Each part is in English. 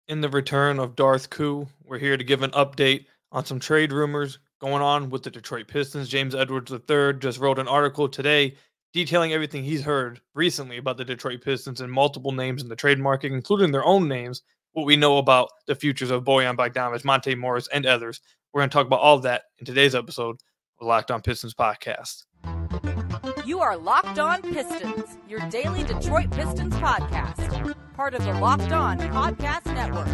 In the return of Darth Koo, we're here to give an update on some trade rumors going on with the Detroit Pistons. James Edwards III just wrote an article today detailing everything he's heard recently about the Detroit Pistons and multiple names in the trade market, including their own names, what we know about the futures of Bojan Bogdanovic, Monte Morris, and others. We're going to talk about all of that in today's episode of the Locked On Pistons podcast. You are Locked On Pistons, your daily Detroit Pistons podcast. Part of the Locked On Podcast Network.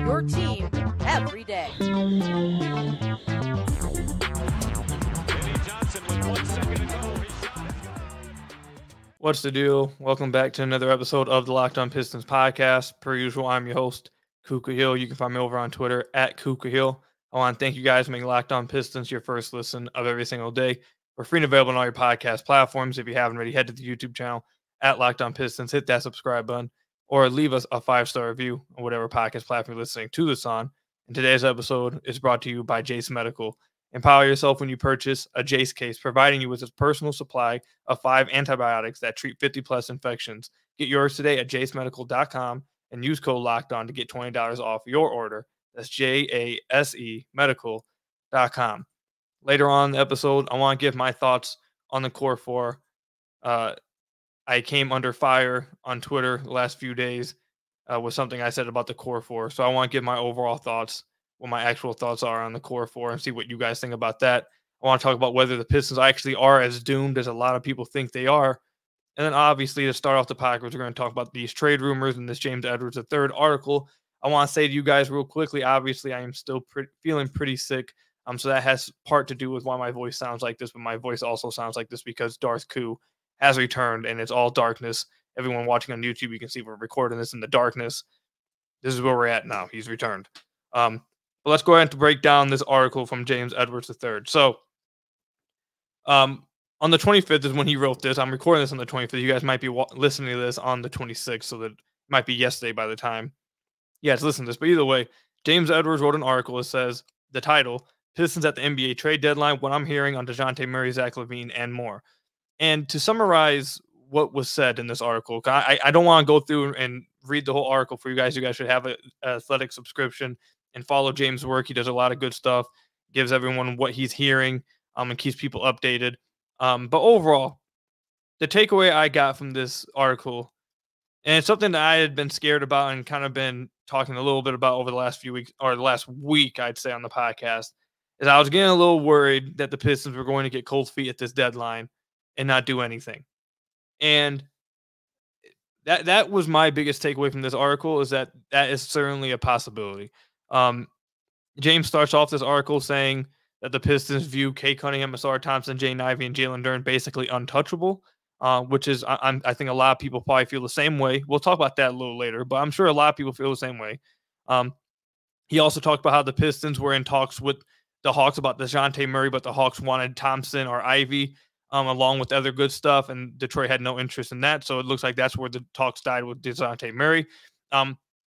Your team every day. What's the deal? Welcome back to another episode of the Locked On Pistons podcast. Per usual, I'm your host, Kuka Hill. You can find me over on Twitter at Kuka Hill. I want to thank you guys for making Locked On Pistons your first listen of every single day. We're free and available on all your podcast platforms. If you haven't already, head to the YouTube channel at Locked On Pistons, hit that subscribe button, or leave us a 5-star review on whatever podcast platform you're listening to this on. And today's episode is brought to you by Jase Medical. Empower yourself when you purchase a Jase case, providing you with a personal supply of 5 antibiotics that treat 50-plus infections. Get yours today at jasemedical.com and use code LOCKEDON to get $20 off your order. That's JASE medical.com. Later on in the episode, I want to give my thoughts on the core four. I came under fire on Twitter the last few days with something I said about the core four. So I want to give my overall thoughts, what my actual thoughts are on the core four, and see what you guys think about that. I want to talk about whether the Pistons actually are as doomed as a lot of people think they are. And then obviously to start off the podcast, we're going to talk about these trade rumors and this James Edwards III article. I want to say to you guys real quickly, obviously I am still feeling pretty sick. So that has part to do with why my voice sounds like this, but my voice also sounds like this because Darth Koo has returned and it's all darkness. Everyone watching on YouTube, you can see we're recording this in the darkness. This is where we're at now. He's returned. But let's go ahead and break down this article from James Edwards III. So on the 25th is when he wrote this. I'm recording this on the 25th. You guys might be listening to this on the 26th, so that it might be yesterday by the time. Yeah, it's listen to this. But either way, James Edwards wrote an article. It says, the title, Pistons at the NBA trade deadline, what I'm hearing on DeJounte Murray, Zach LaVine, and more. And to summarize what was said in this article, I don't want to go through and read the whole article for you guys. You guys should have an athletic subscription and follow James' work. He does a lot of good stuff, gives everyone what he's hearing, and keeps people updated. But overall, the takeaway I got from this article, and it's something that I had been scared about and kind of been talking a little bit about over the last few weeks, or the last week, I'd say, on the podcast, is I was getting a little worried that the Pistons were going to get cold feet at this deadline and not do anything. And that was my biggest takeaway from this article, is that is certainly a possibility. James starts off this article saying that the Pistons view Kay Cunningham, Asar Thompson, Jay Ivey, and Jalen Duren basically untouchable, which is, I think a lot of people probably feel the same way. We'll talk about that a little later, but I'm sure a lot of people feel the same way. He also talked about how the Pistons were in talks with the Hawks about DeJounte Murray, but the Hawks wanted Thompson or Ivy, along with other good stuff, and Detroit had no interest in that. So it looks like that's where the talks died with DeJounte Murray.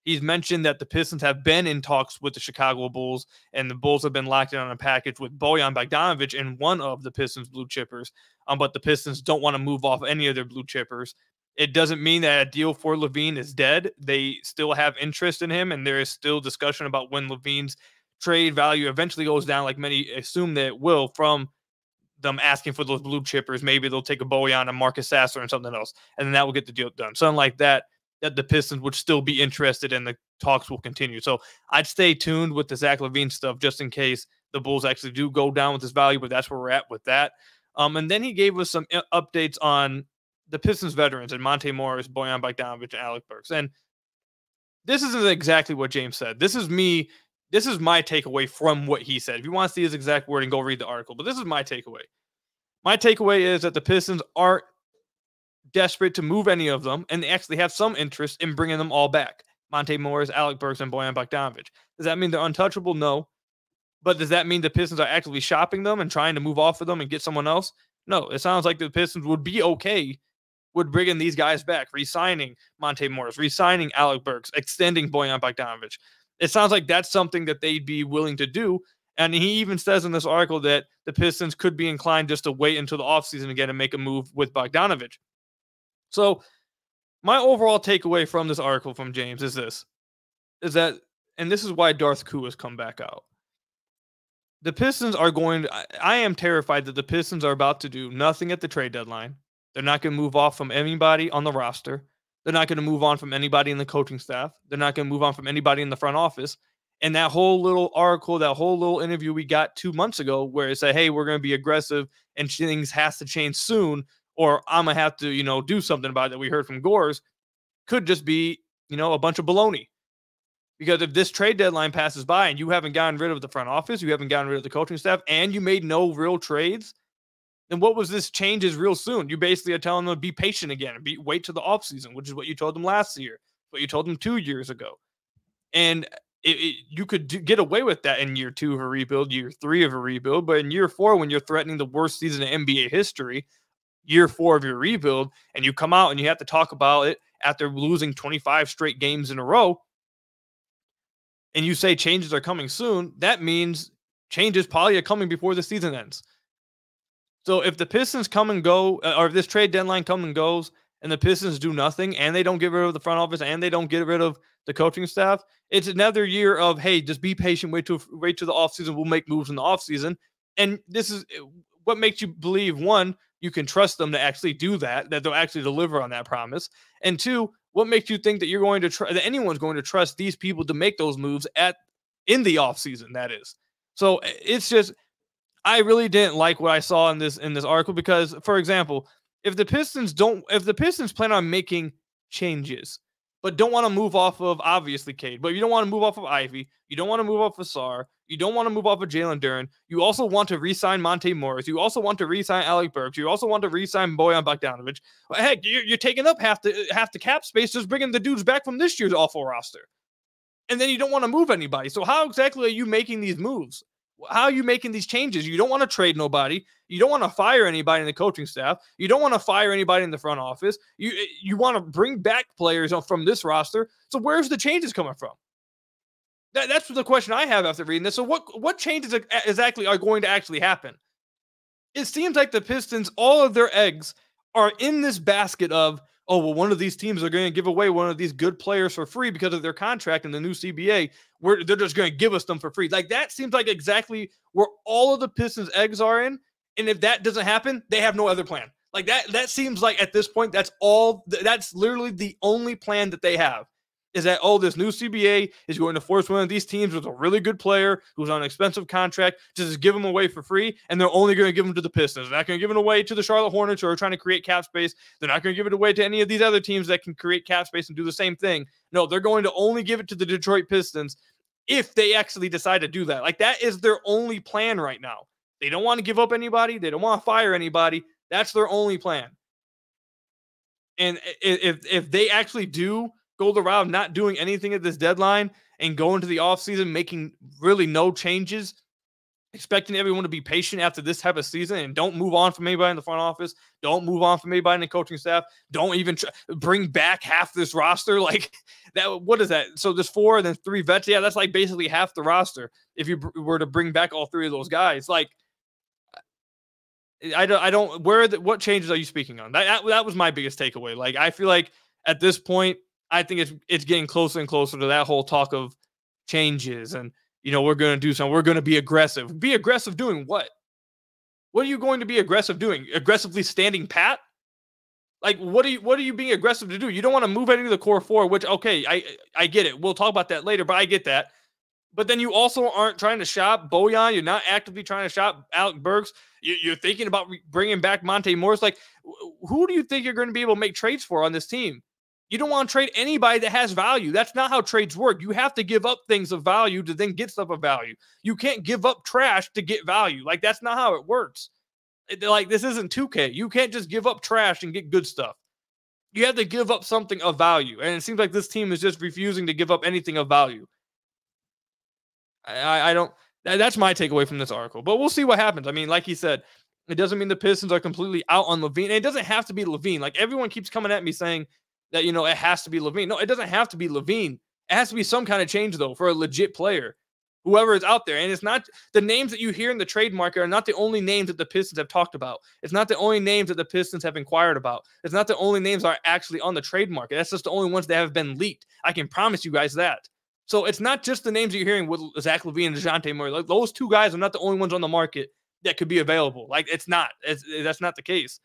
He's mentioned that the Pistons have been in talks with the Chicago Bulls, and the Bulls have been locked in on a package with Bojan Bogdanovic in one of the Pistons blue chippers. But the Pistons don't want to move off any of their blue chippers. It doesn't mean that a deal for LaVine is dead. They still have interest in him, and there is still discussion about when LaVine's trade value eventually goes down, like many assume that it will, from them asking for those blue chippers. Maybe they'll take a Bojan, a Marcus Sasser, and something else, and then that will get the deal done. Something like that the Pistons would still be interested in. The talks will continue. So I'd stay tuned with the Zach LaVine stuff just in case the Bulls actually do go down with this value, but that's where we're at with that. And then he gave us some updates on the Pistons veterans and Monte Morris, Bojan Bogdanovic, and Alec Burks. And this isn't exactly what James said. This is my takeaway from what he said. If you want to see his exact wording, go read the article. But this is my takeaway. My takeaway is that the Pistons aren't desperate to move any of them, and they actually have some interest in bringing them all back. Monte Morris, Alec Burks, and Bojan Bogdanovic. Does that mean they're untouchable? No. But does that mean the Pistons are actively shopping them and trying to move off of them and get someone else? No. It sounds like the Pistons would be okay with bringing these guys back, re-signing Monte Morris, re-signing Alec Burks, extending Bojan Bogdanovic. It sounds like that's something that they'd be willing to do. And he even says in this article that the Pistons could be inclined just to wait until the offseason again and make a move with Bogdanovic. So my overall takeaway from this article from James is this. is that, and this is why Darth Koo has come back out. The Pistons are going to, I am terrified that the Pistons are about to do nothing at the trade deadline. They're not going to move off from anybody on the roster. They're not going to move on from anybody in the coaching staff. They're not going to move on from anybody in the front office. And that whole little article, that whole little interview we got 2 months ago where it said, hey, we're going to be aggressive and things has to change soon, or I'm going to have to, do something about it that we heard from Gores, could just be, a bunch of baloney. Because if this trade deadline passes by and you haven't gotten rid of the front office, you haven't gotten rid of the coaching staff, and you made no real trades, then what was this changes real soon? You basically are telling them to be patient again and wait till the offseason, which is what you told them last year, what you told them 2 years ago. And you could get away with that in year 2 of a rebuild, year 3 of a rebuild, but in year 4, when you're threatening the worst season in NBA history, year 4 of your rebuild, and you come out and you have to talk about it after losing 25 straight games in a row, and you say changes are coming soon, that means changes probably are coming before the season ends. So if the Pistons come and go, or if this trade deadline comes and goes, and the Pistons do nothing, and they don't get rid of the front office, and they don't get rid of the coaching staff, it's another year of, hey, just be patient, wait till the offseason, we'll make moves in the offseason. And this is what makes you believe, one, you can trust them to actually do that they'll actually deliver on that promise. And two, what makes you think that you're going to that anyone's going to trust these people to make those moves in the offseason, that is. So it's just, I really didn't like what I saw in this article because, for example, if the Pistons plan on making changes, but don't want to move off of, obviously, Cade, but you don't want to move off of Ivy, you don't want to move off of Sarr, you don't want to move off of Jalen Duren, you also want to re-sign Monte Morris, you also want to re-sign Alec Burks, you also want to re-sign Bojan Bogdanovic. Well, heck, you're taking up half the cap space just bringing the dudes back from this year's awful roster. And then you don't want to move anybody. So how exactly are you making these moves? How are you making these changes? You don't want to trade nobody. You don't want to fire anybody in the coaching staff. You don't want to fire anybody in the front office. You want to bring back players from this roster. So where's the changes coming from? That's the question I have after reading this. So what changes exactly are going to actually happen? It seems like the Pistons, all of their eggs are in this basket of, oh, well, one of these teams are going to give away one of these good players for free because of their contract in the new CBA, where they're just going to give us them for free. Like, that seems like exactly where all of the Pistons' eggs are in. And if that doesn't happen, they have no other plan. Like, that seems like at this point, that's literally the only plan that they have, is that, oh, this new CBA is going to force one of these teams with a really good player who's on an expensive contract to just give them away for free, and they're only going to give them to the Pistons. They're not going to give it away to the Charlotte Hornets who are trying to create cap space. They're not going to give it away to any of these other teams that can create cap space and do the same thing. No, they're going to only give it to the Detroit Pistons if they actually decide to do that. Like, that is their only plan right now. They don't want to give up anybody. They don't want to fire anybody. That's their only plan. And if they actually do go the route of not doing anything at this deadline and go into the offseason making really no changes, expecting everyone to be patient after this type of season and don't move on from anybody in the front office, don't move on from anybody in the coaching staff, don't even bring back half this roster. Like, that, what is that? So there's 4 and then 3 vets. Yeah, that's like basically half the roster if you were to bring back all 3 of those guys. Like, what changes are you speaking on? That was my biggest takeaway. Like, I feel like at this point, I think it's getting closer and closer to that whole talk of changes and, we're going to do something. We're going to be aggressive. Be aggressive doing what? What are you going to be aggressive doing? Aggressively standing pat? Like, what are you being aggressive to do? You don't want to move any of the core 4, which, okay, I get it. We'll talk about that later, but I get that. But then you also aren't trying to shop Bojan. You're not actively trying to shop Alec Burks. You're thinking about bringing back Monte Morris. Like, who do you think you're going to be able to make trades for on this team? You don't want to trade anybody that has value. That's not how trades work. You have to give up things of value to then get stuff of value. You can't give up trash to get value. Like, that's not how it works. Like, this isn't 2K. You can't just give up trash and get good stuff. You have to give up something of value. And it seems like this team is just refusing to give up anything of value. I don't. That's my takeaway from this article. But we'll see what happens. I mean, like he said, it doesn't mean the Pistons are completely out on LaVine. And it doesn't have to be LaVine. Like, everyone keeps coming at me saying that, it has to be LaVine. No, it doesn't have to be LaVine. It has to be some kind of change, though, for a legit player, whoever is out there. And it's not the names that you hear in the trade market are not the only names that the Pistons have talked about. It's not the only names that the Pistons have inquired about. It's not the only names that are actually on the trade market. That's just the only ones that have been leaked. I can promise you guys that. So it's not just the names that you're hearing with Zach LaVine and DeJounte Murray. Like, those two guys are not the only ones on the market that could be available. Like, it's not. That's not the case.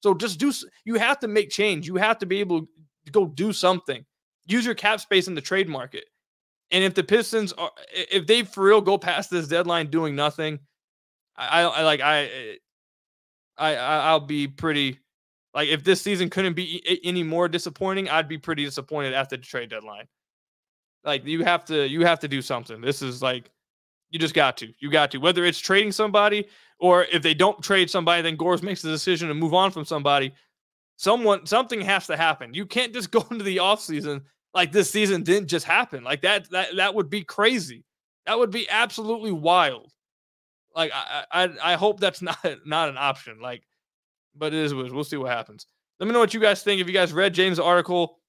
So just you have to make change. You have to be able to go do something. Use your cap space in the trade market. And if the Pistons if they for real go past this deadline doing nothing, I'll be pretty, like, if this season couldn't be any more disappointing, I'd be pretty disappointed after the trade deadline. Like, you have to do something. This is like, you just got to. You got to. Whether it's trading somebody, or if they don't trade somebody, then Gores makes the decision to move on from somebody. Something has to happen. You can't just go into the offseason like this season didn't just happen. Like, that would be crazy. That would be absolutely wild. Like, I hope that's not an option. Like, but it is what it is. We'll see what happens. Let me know what you guys think. If you guys read James' article,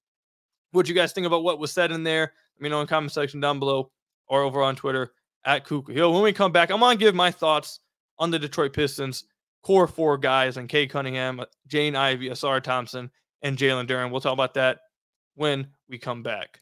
what you guys think about what was said in there, let me know in the comment section down below or over on Twitter at Kuka Hill. When we come back, I'm going to give my thoughts on the Detroit Pistons core 4 guys, and Cade Cunningham, Jane Ivey, Asar Thompson, and Jalen Duren. We'll talk about that when we come back.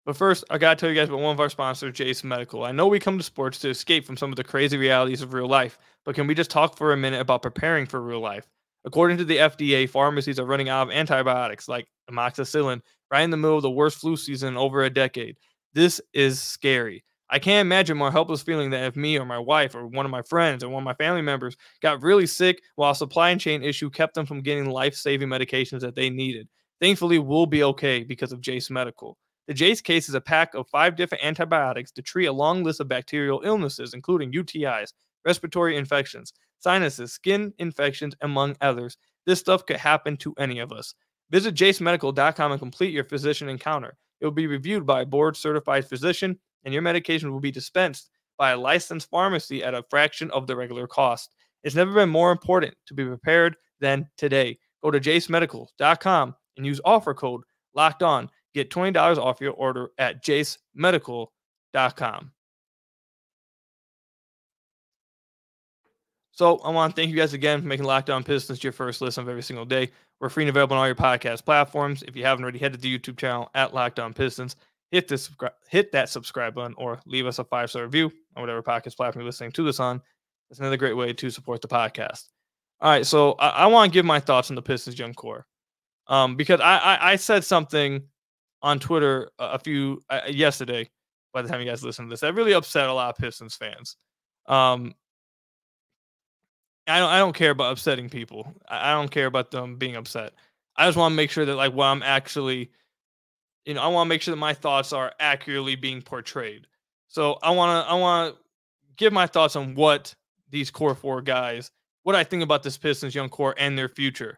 But first, I got to tell you guys about one of our sponsors, Jase Medical. I know we come to sports to escape from some of the crazy realities of real life, but can we just talk for a minute about preparing for real life? According to the FDA, pharmacies are running out of antibiotics like amoxicillin right in the middle of the worst flu season in over a decade. This is scary. I can't imagine more helpless feeling than if me or my wife or one of my friends or one of my family members got really sick while a supply chain issue kept them from getting life-saving medications that they needed. Thankfully, we'll be okay because of Jase Medical. The Jase case is a pack of 5 different antibiotics to treat a long list of bacterial illnesses, including UTIs, respiratory infections, sinuses, skin infections, among others. This stuff could happen to any of us. Visit jasemedical.com and complete your physician encounter. It will be reviewed by a board-certified physician, and your medication will be dispensed by a licensed pharmacy at a fraction of the regular cost. It's never been more important to be prepared than today. Go to jasemedical.com and use offer code LOCKEDON. Get $20 off your order at jasemedical.com. So I want to thank you guys again for making Locked On Pistons your first listen of every single day. We're free and available on all your podcast platforms. If you haven't already, head to the YouTube channel at Locked On Pistons. Hit that subscribe button, or leave us a 5-star review on whatever podcast platform you're listening to this on. That's another great way to support the podcast. All right, so I want to give my thoughts on the Pistons young core, because I said something on Twitter yesterday. By the time you guys listen to this, that really upset a lot of Pistons fans. I don't care about upsetting people. I don't care about them being upset. I just want to make sure that, like, what I'm actually, I want to make sure that my thoughts are accurately being portrayed. So I want to give my thoughts on what these core 4 guys, what I think about this Pistons young core and their future.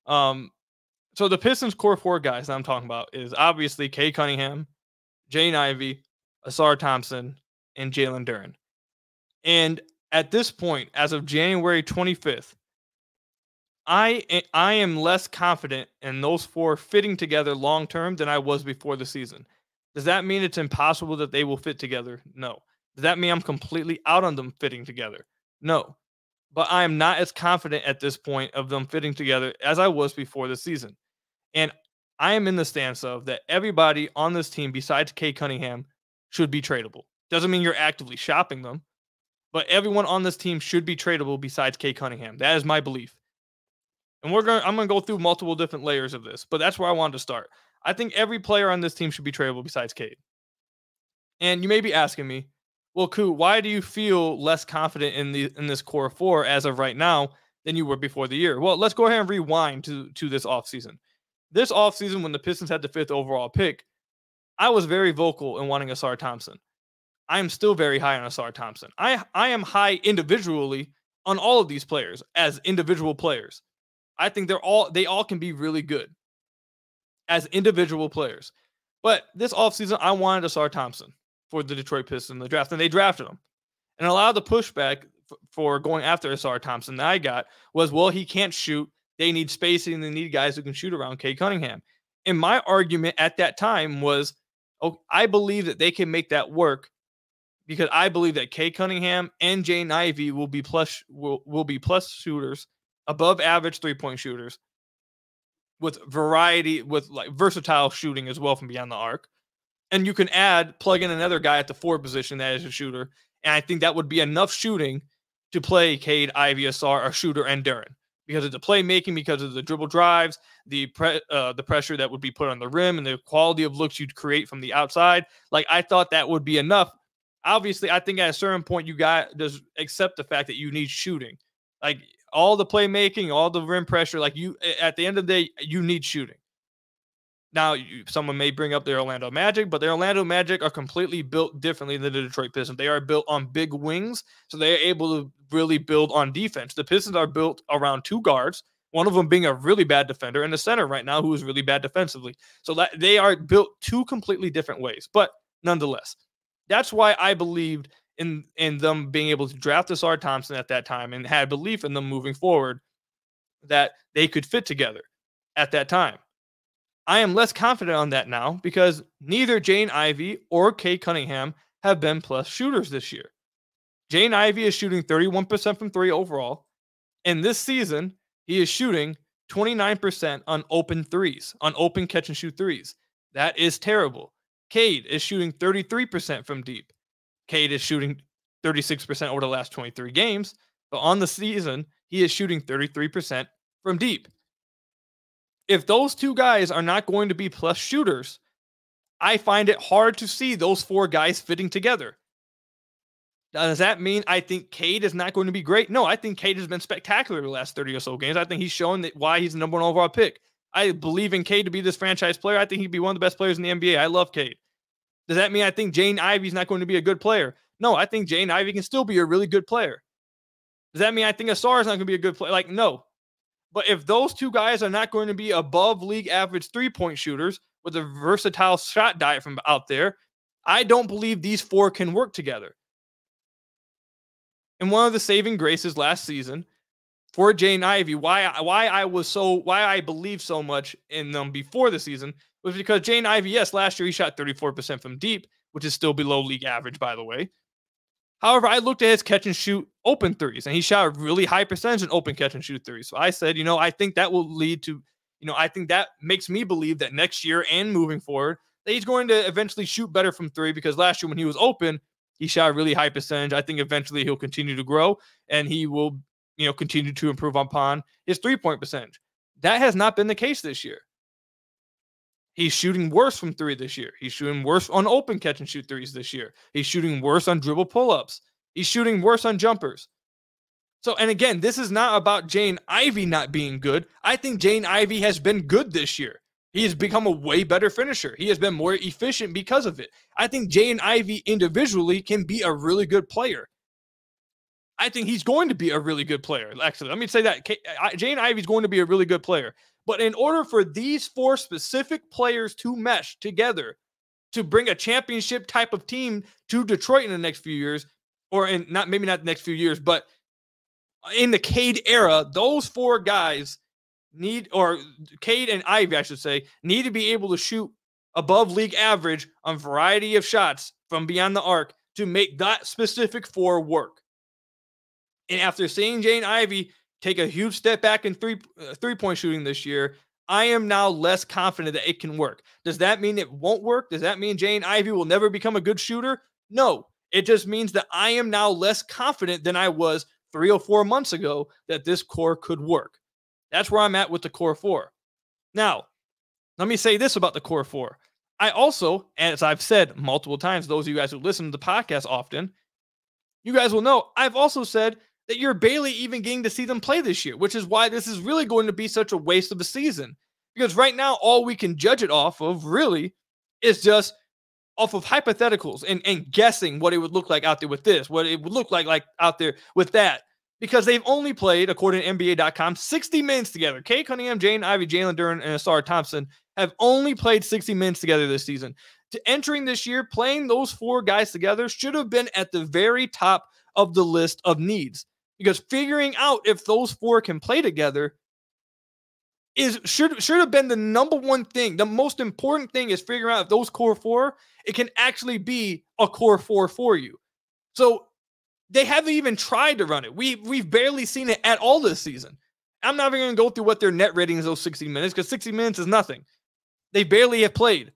So the Pistons core 4 guys that I'm talking about is obviously Cade Cunningham, Jane Ivey, Asar Thompson, and Jalen Duren. And at this point, as of January 25th, I am less confident in those 4 fitting together long term than I was before the season. Does that mean it's impossible that they will fit together? No. Does that mean I'm completely out on them fitting together? No. But I am not as confident at this point of them fitting together as I was before the season. And I am in the stance of that everybody on this team besides Cade Cunningham should be tradable. Doesn't mean you're actively shopping them, but everyone on this team should be tradable besides Cade Cunningham. That is my belief. And I'm going to go through multiple different layers of this, but that's where I wanted to start. I think every player on this team should be tradable besides Cade. And you may be asking me, well, Koo, why do you feel less confident in this core 4 as of right now than you were before the year? Well, let's go ahead and rewind to this offseason. This offseason, when the Pistons had the 5th overall pick, I was very vocal in wanting Asar Thompson. I am still very high on Asar Thompson. I am high individually on all of these players as individual players. I think they all can be really good as individual players. But this offseason, I wanted Asar Thompson for the Detroit Pistons in the draft, and they drafted him. And a lot of the pushback for going after Asar Thompson that I got was, well, he can't shoot. They need spacing, and they need guys who can shoot around Cade Cunningham. And my argument at that time was, I believe that they can make that work because I believe that Cade Cunningham and Jane Ivey will be plus shooters, above average 3-point shooters. with variety, with like versatile shooting as well from beyond the arc. And you can plug in another guy at the 4 position that is a shooter. And I think that would be enough shooting to play Cade, Ivy, Asar, a shooter, and Duren. Because of the playmaking, because of the dribble drives, the pressure that would be put on the rim, and the quality of looks you'd create from the outside. Like, I thought that would be enough. Obviously, I think at a certain point, you got to accept the fact that you need shooting. Like, all the playmaking, all the rim pressure, like, you, at the end of the day, you need shooting. Now, someone may bring up the Orlando Magic, but the Orlando Magic are completely built differently than the Detroit Pistons. They are built on big wings, so they are able to really build on defense. The Pistons are built around 2 guards, one of them being a really bad defender, and the center right now who is really bad defensively. So that they are built 2 completely different ways. But nonetheless, that's why I believed in them being able to draft Asar Thompson at that time and had belief in them moving forward that they could fit together at that time. I am less confident on that now because neither Jaden Ivey or Cade Cunningham have been plus shooters this year. Jaden Ivey is shooting 31% from 3 overall. And this season, he is shooting 29% on open threes, on open catch and shoot threes. That is terrible. Cade is shooting 33% from deep. Cade is shooting 36% over the last 23 games. But on the season, he is shooting 33% from deep. If those 2 guys are not going to be plus shooters, I find it hard to see those 4 guys fitting together. Now, does that mean I think Cade is not going to be great? No, I think Cade has been spectacular the last 30 or so games. I think he's shown that why he's the number 1 overall pick. I believe in Cade to be this franchise player. I think he'd be one of the best players in the NBA. I love Cade. Does that mean I think Jaden Ivey's not going to be a good player? No, I think Jaden Ivey can still be a really good player. Does that mean I think Asar is not going to be a good player? Like, no. But if those 2 guys are not going to be above league average 3-point shooters with a versatile shot diet from out there, I don't believe these 4 can work together. And one of the saving graces last season for Jaden Ivey, why I believed so much in them before the season was because Jaden Ivey, yes, last year he shot 34% from deep, which is still below league average, by the way. However, I looked at his catch and shoot open threes, and he shot a really high percentage in open catch and shoot threes. So I said, I think that will lead to, I think that makes me believe that next year and moving forward, that he's going to eventually shoot better from 3 because last year when he was open, he shot a really high percentage. I think eventually he'll continue to grow and he will, continue to improve upon his 3-point percentage. That has not been the case this year. He's shooting worse from 3 this year. He's shooting worse on open catch and shoot threes this year. He's shooting worse on dribble pull-ups. He's shooting worse on jumpers. So, and again, this is not about Jaden Ivey not being good. I think Jaden Ivey has been good this year. He has become a way better finisher. He has been more efficient because of it. I think Jaden Ivey individually can be a really good player. I think he's going to be a really good player. Actually, let me say that. Jaden Ivey is going to be a really good player. But in order for these 4 specific players to mesh together to bring a championship type of team to Detroit in the next few years, or maybe not the next few years, but in the Cade era, those 4 guys Cade and Ivey, I should say, need to be able to shoot above league average on variety of shots from beyond the arc to make that specific 4 work. And after seeing Jaden Ivey take a huge step back in three-point shooting this year, I am now less confident that it can work. Does that mean it won't work? Does that mean Jaden Ivey will never become a good shooter? No. It just means that I am now less confident than I was 3 or 4 months ago that this core could work. That's where I'm at with the core 4. Now, let me say this about the core 4. I also, as I've said multiple times, those of you guys who listen to the podcast often, you guys will know, I've also said that you're barely even getting to see them play this year, which is why this is really going to be such a waste of a season. Because right now, all we can judge it off of really is just off of hypotheticals and guessing what it would look like out there with this, what it would look like out there with that. Because they've only played, according to NBA.com, 60 minutes together. Cade Cunningham, Jaden Ivey, Jalen Duren, and Asar Thompson have only played 60 minutes together this season. To entering this year, playing those 4 guys together should have been at the very top of the list of needs. Because figuring out if those 4 can play together should have been the number one thing. The most important thing is figuring out if those core 4, it can actually be a core 4 for you. So they haven't even tried to run it. We've barely seen it at all this season. I'm not even going to go through what their net rating is those 60 minutes because 60 minutes is nothing. They barely have played.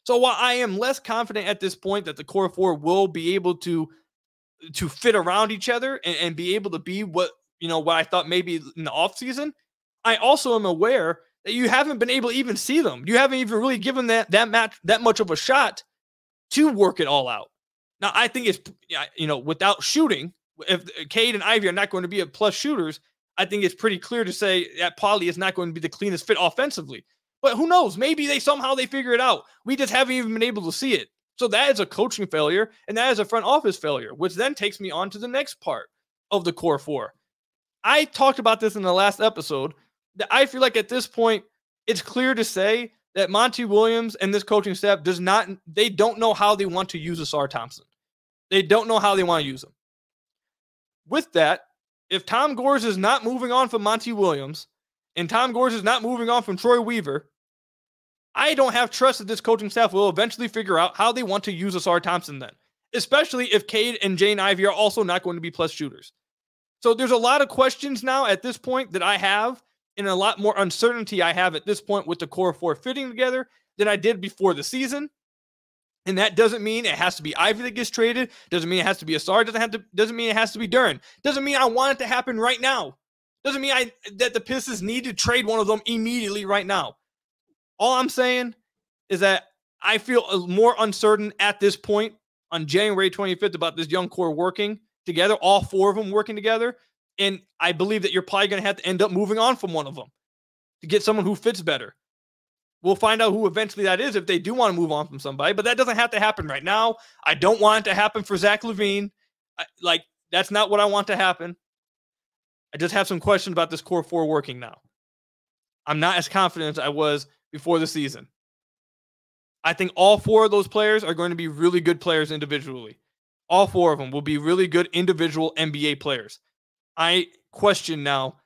So while I am less confident at this point that the core four will be able to fit around each other and be able to be what I thought maybe in the offseason, I also am aware that you haven't been able to even see them. You haven't even really given that match that much of a shot to work it all out. Now, I think it's, without shooting, if Cade and Ivy are not going to be plus shooters, I think it's pretty clear to say that Pauly is not going to be the cleanest fit offensively. But who knows? Maybe they figure it out. We just haven't even been able to see it. So that is a coaching failure, and that is a front office failure, which then takes me on to the next part of the core four. I talked about this in the last episode, that I feel like at this point, it's clear to say that Monty Williams and this coaching staff they don't know how they want to use Asar Thompson. They don't know how they want to use him. With that, if Tom Gores is not moving on from Monty Williams and Tom Gores is not moving on from Troy Weaver, I don't have trust that this coaching staff will eventually figure out how they want to use Asar Thompson then, especially if Cade and Jane Ivy are also not going to be plus shooters. So there's a lot of questions now at this point that I have, and a lot more uncertainty I have at this point with the core four fitting together than I did before the season. And that doesn't mean it has to be Ivy that gets traded. Doesn't mean it has to be Asar. Doesn't mean it has to be Duren. Doesn't mean I want it to happen right now. Doesn't mean that the Pistons need to trade one of them immediately right now. All I'm saying is that I feel more uncertain at this point on January 25th about this young core working together, all four of them working together. And I believe that you're probably going to have to end up moving on from one of them to get someone who fits better. We'll find out who eventually that is if they do want to move on from somebody, but that doesn't have to happen right now. I don't want it to happen for Zach LaVine. That's not what I want to happen. I just have some questions about this core four working now. I'm not as confident as I was before the season. I think all four of those players are going to be really good players individually. All four of them will be really good individual NBA players. I question now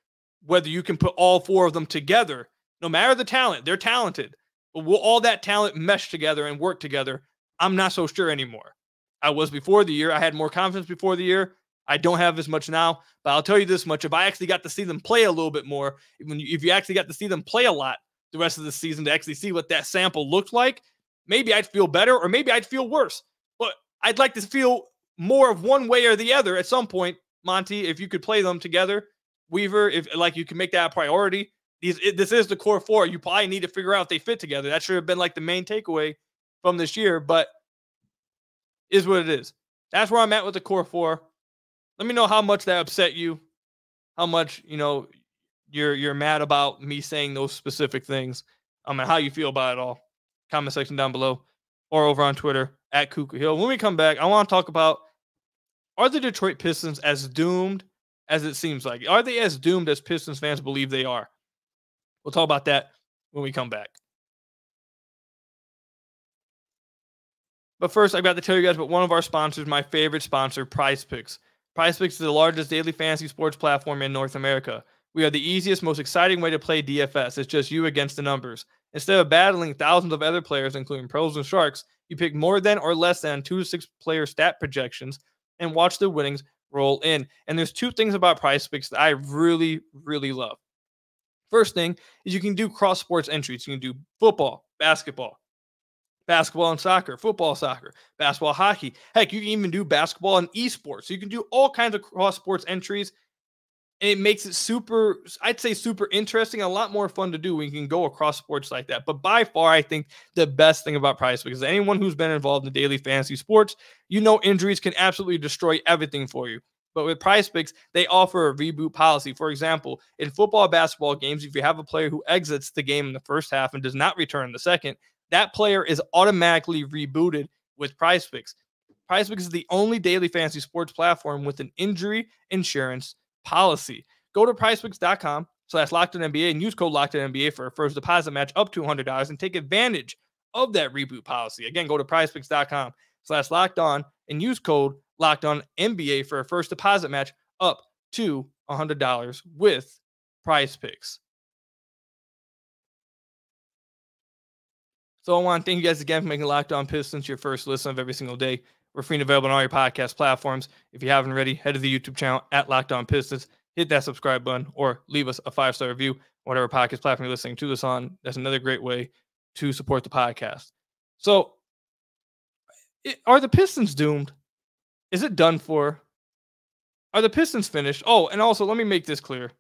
whether you can put all four of them together. No matter the talent, they're talented. But will all that talent mesh together and work together? I'm not so sure anymore. I was before the year. I had more confidence before the year. I don't have as much now. But I'll tell you this much. If I actually got to see them play a little bit more, if you actually got to see them play a lot the rest of the season to actually see what that sample looked like, maybe I'd feel better or maybe I'd feel worse. But I'd like to feel more of one way or the other at some point, Monty, if you could play them together. Weaver, if you can make that a priority. This is the core four. You probably need to figure out if they fit together. That should have been the main takeaway from this year, but is what it is. That's where I'm at with the core four. Let me know how much that upset you, how much you're mad about me saying those specific things, and how you feel about it all. Comment section down below or over on Twitter at Kuka Hill. When we come back, I want to talk about, are the Detroit Pistons as doomed as it seems like? Are they as doomed as Pistons fans believe they are? We'll talk about that when we come back. But first, I've got to tell you guys about one of our sponsors, my favorite sponsor, PrizePicks. PrizePicks is the largest daily fantasy sports platform in North America. We are the easiest, most exciting way to play DFS. It's just you against the numbers. Instead of battling thousands of other players, including pros and sharks, you pick more than or less than 2 to 6 player stat projections and watch the winnings roll in. And there's two things about PrizePicks that I really, really love. First thing is you can do cross-sports entries. You can do football, basketball and soccer, football, soccer, basketball, hockey. Heck, you can even do basketball and esports. So you can do all kinds of cross-sports entries. And it makes it super interesting, a lot more fun to do when you can go across sports like that. But by far, I think the best thing about PrizePicks is anyone who's been involved in daily fantasy sports, injuries can absolutely destroy everything for you. But with PrizePicks, they offer a reboot policy. For example, in football, basketball games, if you have a player who exits the game in the first half and does not return in the second, that player is automatically rebooted with PrizePicks. PrizePicks is the only daily fantasy sports platform with an injury insurance policy. Go to prizepicks.com/LockedOnNBA and use code LockedOnNBA for a first deposit match up to $100 and take advantage of that reboot policy. Again, go to prizepicks.com/LockedOn and use code LockedOnNBA for a first deposit match up to $100 with PrizePicks. So I want to thank you guys again for making Locked On Pistons your first listen of every single day. We're free and available on all your podcast platforms. If you haven't already, head to the YouTube channel at Locked On Pistons. hit that subscribe button or leave us a 5-star review, whatever podcast platform you're listening to this on. That's another great way to support the podcast. So, are the Pistons doomed? Is it done for? Are the Pistons finished? Oh, and also, let me make this clear.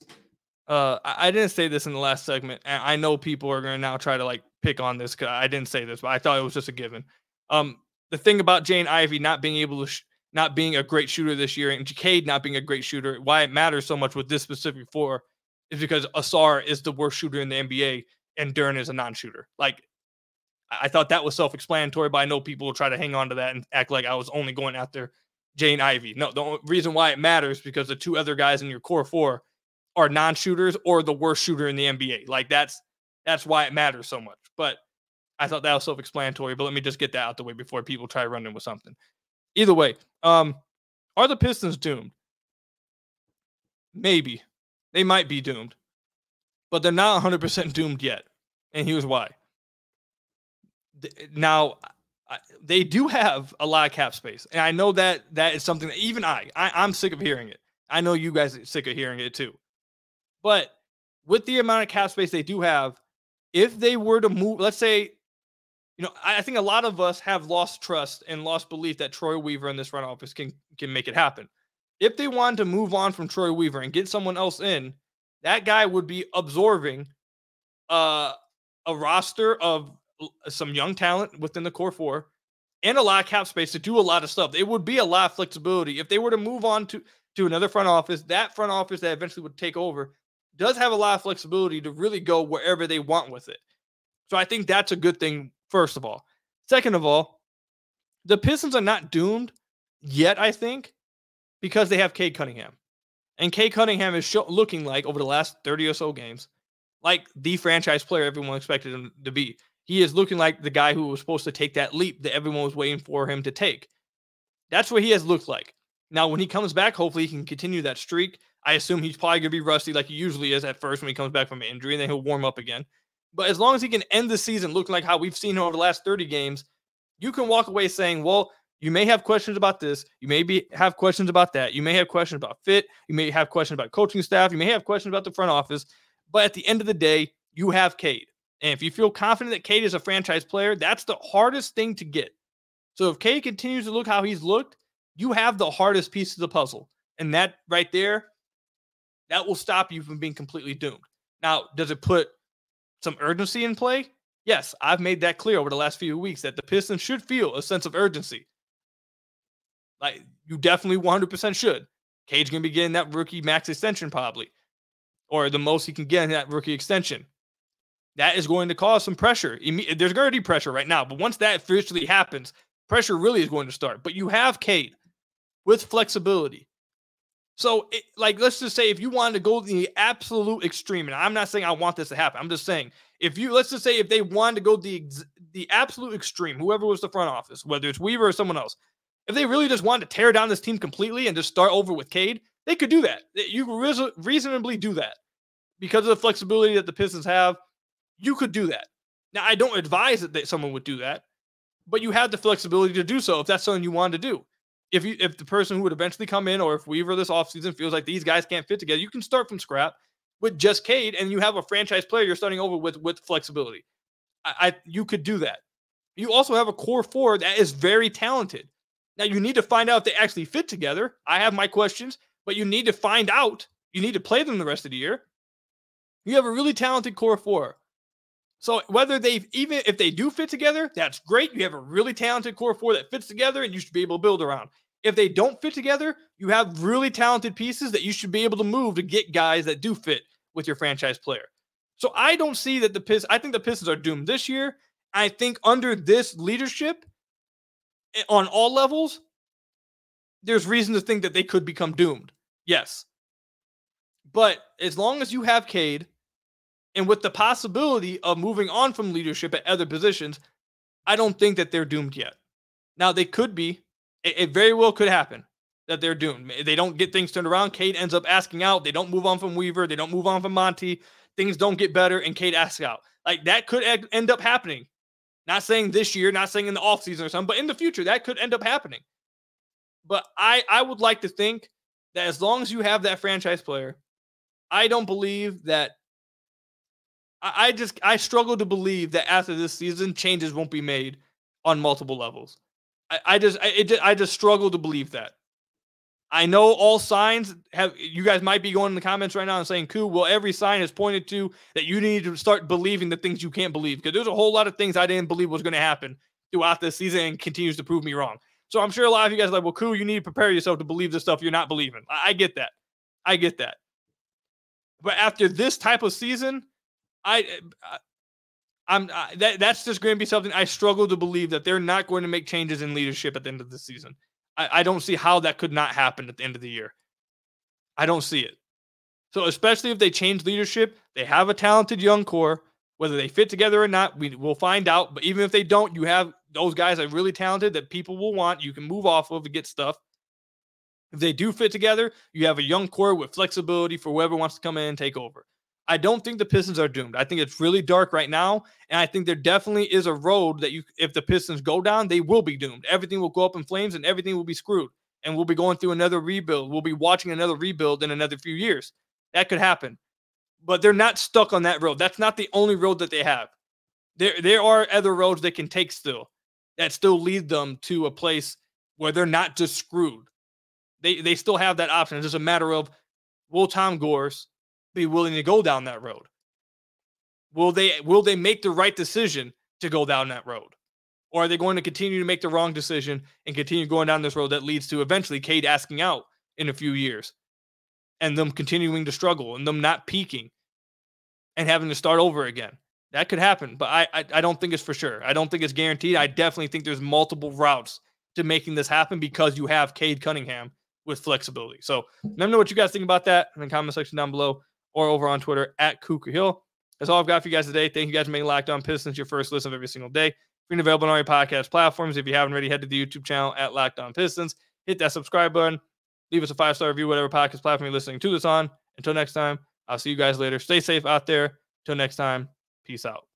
I didn't say this in the last segment, and I know people are going to now try to like pick on this because I didn't say this, but I thought it was just a given. The thing about Jane Ivey not being able to, not being a great shooter this year, and Cade not being a great shooter, why it matters so much with this specific four is because Asar is the worst shooter in the NBA, and Duren is a non-shooter. Like, I thought that was self-explanatory, but I know people will try to hang on to that and act like I was only going after Jane Ivey. No, the only reason why it matters is because the two other guys in your core four are non-shooters or the worst shooter in the NBA. Like, that's why it matters so much. But I thought that was self-explanatory, but let me just get that out the way before people try to run in with something. Either way, are the Pistons doomed? Maybe. They might be doomed. But they're not 100% doomed yet. And here's why. Now, they do have a lot of cap space. And I know that is something that even I'm sick of hearing it. I know you guys are sick of hearing it too. But with the amount of cap space they do have, if they were to move, let's say, I think a lot of us have lost trust and lost belief that Troy Weaver in this front office can make it happen. If they wanted to move on from Troy Weaver and get someone else in, that guy would be absorbing a roster of some young talent within the core four and a lot of cap space to do a lot of stuff. It would be a lot of flexibility. If they were to move on to another front office, that front office that eventually would take over does have a lot of flexibility to really go wherever they want with it. So I think that's a good thing, first of all. Second of all, the Pistons are not doomed yet, I think, because they have Cade Cunningham. And Cade Cunningham is looking like, over the last 30 or so games, like the franchise player everyone expected him to be. He is looking like the guy who was supposed to take that leap that everyone was waiting for him to take. That's what he has looked like. Now, when he comes back, hopefully he can continue that streak. I assume he's probably going to be rusty like he usually is at first when he comes back from an injury, and then he'll warm up again. But as long as he can end the season looking like how we've seen him over the last 30 games, you can walk away saying, well, you may have questions about this. You may have questions about that. You may have questions about fit. You may have questions about coaching staff. You may have questions about the front office. But at the end of the day, you have Cade. And if you feel confident that Cade is a franchise player, that's the hardest thing to get. So if Cade continues to look how he's looked, you have the hardest piece of the puzzle. And that right there, that will stop you from being completely doomed. Now, does it put some urgency in play? Yes, I've made that clear over the last few weeks that the Pistons should feel a sense of urgency. Like, you definitely 100% should. Cade's going to be getting that rookie max extension probably, or the most he can get in that rookie extension. That is going to cause some pressure. There's going to be pressure right now, but once that officially happens, pressure really is going to start. But you have Cade with flexibility. So, let's just say if you wanted to go the absolute extreme, and I'm not saying I want this to happen. I'm just saying, let's just say if they wanted to go the absolute extreme, whoever was the front office, whether it's Weaver or someone else, if they really just wanted to tear down this team completely and just start over with Cade, they could do that. You could reasonably do that. Because of the flexibility that the Pistons have, you could do that. Now, I don't advise that someone would do that, but you have the flexibility to do so if that's something you wanted to do. If the person who would eventually come in, or if Weaver this offseason feels like these guys can't fit together, you can start from scrap with just Cade, and you have a franchise player you're starting over with flexibility. You could do that. You also have a core four that is very talented. Now, you need to find out if they actually fit together. I have my questions, but you need to find out. You need to play them the rest of the year. You have a really talented core four. So even if they do fit together, that's great. You have a really talented core four that fits together and you should be able to build around. If they don't fit together, you have really talented pieces that you should be able to move to get guys that do fit with your franchise player. So I don't see that I think the Pistons are doomed this year. I think under this leadership on all levels, there's reason to think that they could become doomed. Yes. But as long as you have Cade, and with the possibility of moving on from leadership at other positions, I don't think that they're doomed yet. Now, they could be. It very well could happen that they're doomed. They don't get things turned around. Cade ends up asking out. They don't move on from Weaver. They don't move on from Monty. Things don't get better, and Cade asks out. Like, that could end up happening. Not saying this year, not saying in the offseason or something, but in the future, that could end up happening. But I would like to think that as long as you have that franchise player, I don't believe that. I struggle to believe that after this season, changes won't be made on multiple levels. I just struggle to believe that. I know all signs have. You guys might be going in the comments right now and saying, "Cool." Well, every sign has pointed to that you need to start believing the things you can't believe, because there's a whole lot of things I didn't believe was going to happen throughout this season and continues to prove me wrong. So I'm sure a lot of you guys are like, "Well, cool. You need to prepare yourself to believe the stuff you're not believing." I get that. I get that. But after this type of season, that's just going to be something I struggle to believe, that they're not going to make changes in leadership at the end of the season. I don't see how that could not happen at the end of the year. I don't see it. So especially if they change leadership, they have a talented young core. Whether they fit together or not, we'll find out. But even if they don't, you have those guys that are really talented that people will want. You can move off of to get stuff. If they do fit together, you have a young core with flexibility for whoever wants to come in and take over. I don't think the Pistons are doomed. I think it's really dark right now, and I think there definitely is a road that if the Pistons go down, they will be doomed. Everything will go up in flames, and everything will be screwed, and we'll be going through another rebuild. We'll be watching another rebuild in another few years. That could happen, but they're not stuck on that road. That's not the only road that they have. There are other roads they can take still, that still lead them to a place where they're not just screwed. They still have that option. It's just a matter of, will Tom Gores be willing to go down that road? Will they make the right decision to go down that road? Or are they going to continue to make the wrong decision and continue going down this road that leads to eventually Cade asking out in a few years and them continuing to struggle and them not peaking and having to start over again? That could happen, but I don't think it's for sure. I don't think it's guaranteed. I definitely think there's multiple routes to making this happen because you have Cade Cunningham with flexibility. So let me know what you guys think about that in the comment section down below, or over on Twitter at Kuka Hill. That's all I've got for you guys today. Thank you guys for making Locked On Pistons your first listen of every single day. Free and available on all your podcast platforms. If you haven't already, head to the YouTube channel at Locked On Pistons. Hit that subscribe button. Leave us a 5-star review, whatever podcast platform you're listening to this on. Until next time, I'll see you guys later. Stay safe out there. Until next time, peace out.